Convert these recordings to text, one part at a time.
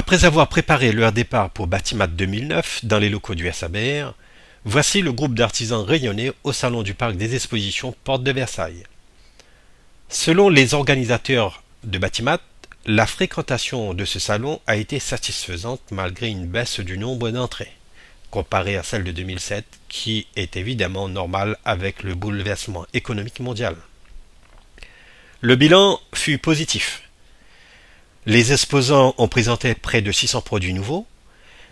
Après avoir préparé leur départ pour Batimat 2009 dans les locaux du SABR, voici le groupe d'artisans réunionnais au Salon du Parc des Expositions Porte de Versailles. Selon les organisateurs de Batimat, la fréquentation de ce salon a été satisfaisante malgré une baisse du nombre d'entrées, comparée à celle de 2007, qui est évidemment normale avec le bouleversement économique mondial. Le bilan fut positif. Les exposants ont présenté près de 600 produits nouveaux.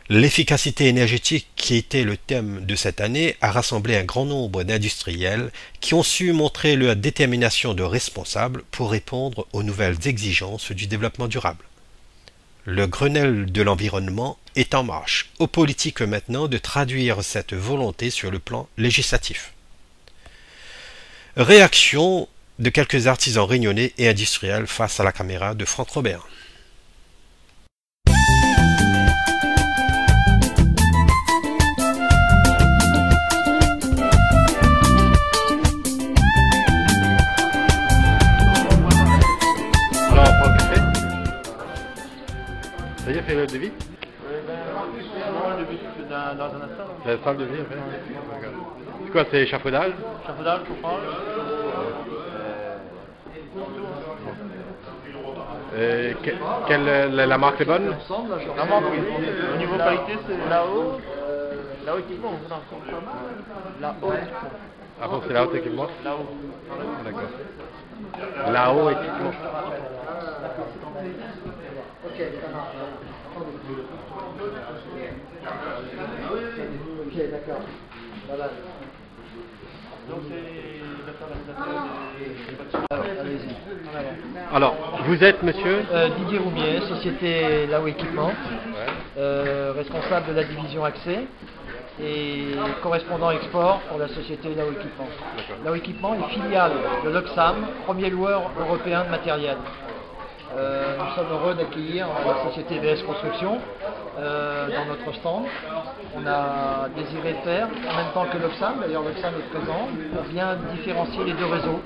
L'efficacité énergétique, qui était le thème de cette année, a rassemblé un grand nombre d'industriels qui ont su montrer leur détermination de responsables pour répondre aux nouvelles exigences du développement durable. Le Grenelle de l'environnement est en marche, aux politiques maintenant de traduire cette volonté sur le plan législatif. Réaction de quelques artisans réunionnais et industriels face à la caméra de Franck Robert. Ça y est, fait le devis? Le devis dans un instant. La salle de vie, en fait. C'est quoi, c'est échafaudage? Chapeaudage, coupage. La marque est bonne? La marque, oui. Au niveau qualité, c'est là-haut. Là-haut équipement. Là-haut équipement. Ah bon, c'est la haute équipement? Là-haut. D'accord. Là-haut équipement. Ok, ça marche. Ok, d'accord. Voilà. Donc c'est l'organisateur des Allez-y. Alors, vous êtes monsieur? Didier Roumier, société Lao Équipement, responsable de la division accès et correspondant export pour la société Lao Équipement. Lao Équipement est filiale de l'Oxam, premier loueur européen de matériel. Nous sommes heureux d'accueillir la société VS Construction dans notre stand. On a désiré faire, en même temps que l'Oxam, d'ailleurs l'Oxam est présent, pour bien différencier les deux réseaux.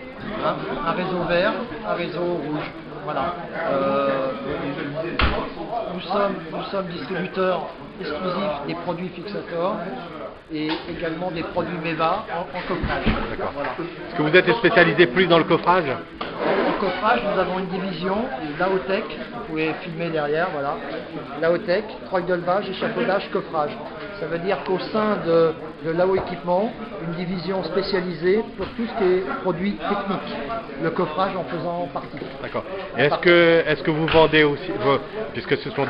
Hein, un réseau vert, un réseau rouge. Voilà. Nous sommes distributeurs exclusifs des produits Fixator et également des produits MEVA en coffrage. D'accord. Voilà. Est-ce que vous êtes spécialisé plus dans le coffrage? En coffrage, nous avons une division, Laotech, vous pouvez filmer derrière, voilà. Laotech, treuil de levage, échafaudage, coffrage. Ça veut dire qu'au sein de Lao Équipement, une division spécialisée pour tout ce qui est produits techniques, le coffrage en faisant partie. D'accord. Est-ce que vous vendez aussi, puisque ce sont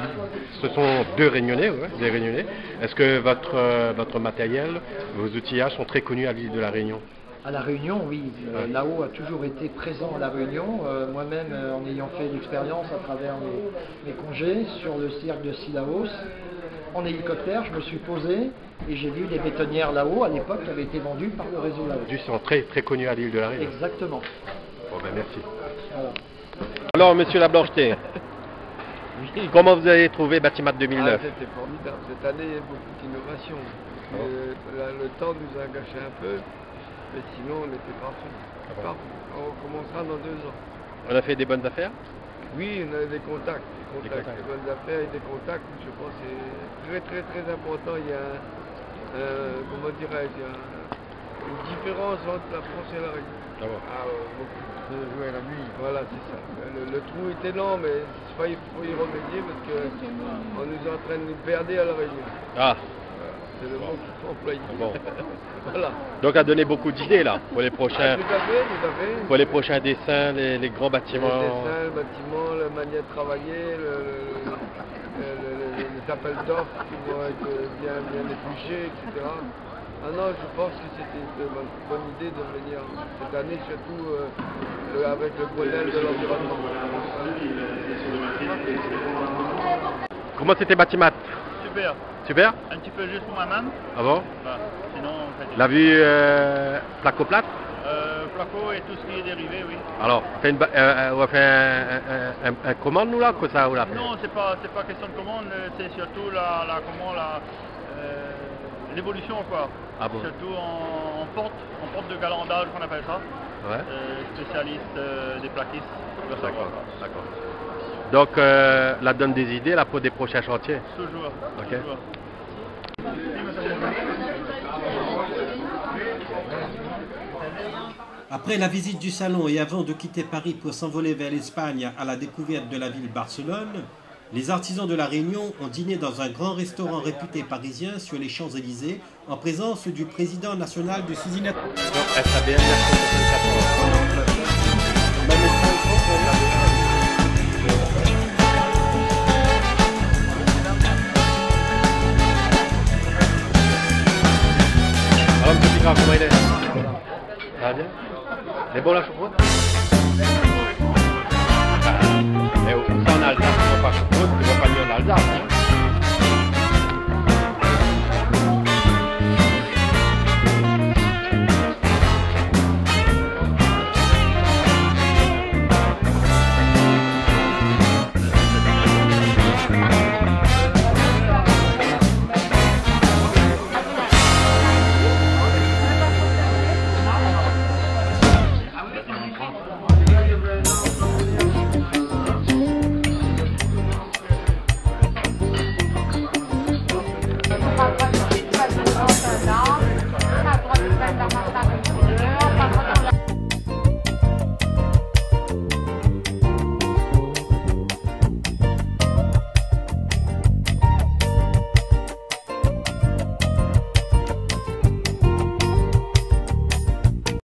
deux Réunionnais, ouais, des Réunionnais, est-ce que votre matériel, vos outillages sont très connus à l'île de la Réunion? À La Réunion, oui. Lao a toujours été présent à La Réunion. Moi-même, en ayant fait l'expérience à travers mes congés sur le cirque de Sillaos, en hélicoptère, je me suis posé et j'ai vu les bétonnières Lao à l'époque qui avaient été vendues par le réseau Lao. Ils sont très, très connus à l'île de la Réunion. Exactement. Bon ben merci. Voilà. Alors monsieur Lablancheté, comment vous avez trouvé Batimat 2009? C'était formidable. Cette année, il y a beaucoup d'innovation. Le temps nous a gâché un peu, mais sinon on était parfait. On recommencera dans 2 ans. On a fait des bonnes affaires? Oui, on a des contacts, des bonnes affaires et des contacts. Je pense que c'est très très important. Il y a comment dirais-je, une différence entre la France et la Réunion. Ah bon. Beaucoup. De jouer la nuit. Voilà, c'est ça. Le trou est énorme, mais il faut y remédier parce qu'on nous est en train de nous perdre à la Réunion. Ah. C'est le mot qu'il faut employer. Bon. Voilà. Donc à donner beaucoup d'idées là pour les prochains, Tout à fait. pour les prochains dessins, les grands bâtiments. Les dessins, le bâtiment, la manière de travailler, les appels d'offres qui vont être bien épluchés, etc. Ah non, je pense que c'était une bonne idée de venir cette année, surtout avec le Grenelle de l'environnement. Comment c'était Batimat? Super. Super? Un petit peu juste pour moi-même. Ah bon? Bah, sinon, en fait. La vue placo-plate? Placo et tout ce qui est dérivé, oui. Alors, on va faire un commande nous là, quoi ça ou là? Non, c'est pas question de commande, c'est surtout l'évolution quoi. Ah bon? Surtout en porte de galandage qu'on appelle ça. Ouais. Spécialiste des plaquistes. D'accord, d'accord. Donc, la donne des idées là, pour des prochains chantiers. Toujours. Ok. Toujours. Après la visite du salon et avant de quitter Paris pour s'envoler vers l'Espagne à la découverte de la ville Barcelone, les artisans de La Réunion ont dîné dans un grand restaurant réputé parisien sur les Champs-Élysées en présence du président national du Cincinnati. Donc, SABM 1974. Alors, petit gars, comment il est? Ça va bien? C'est bon la choucroute? Mais ça en Alsace, ils ne font pas choucroute, ils ne vont pas dire en Alsace.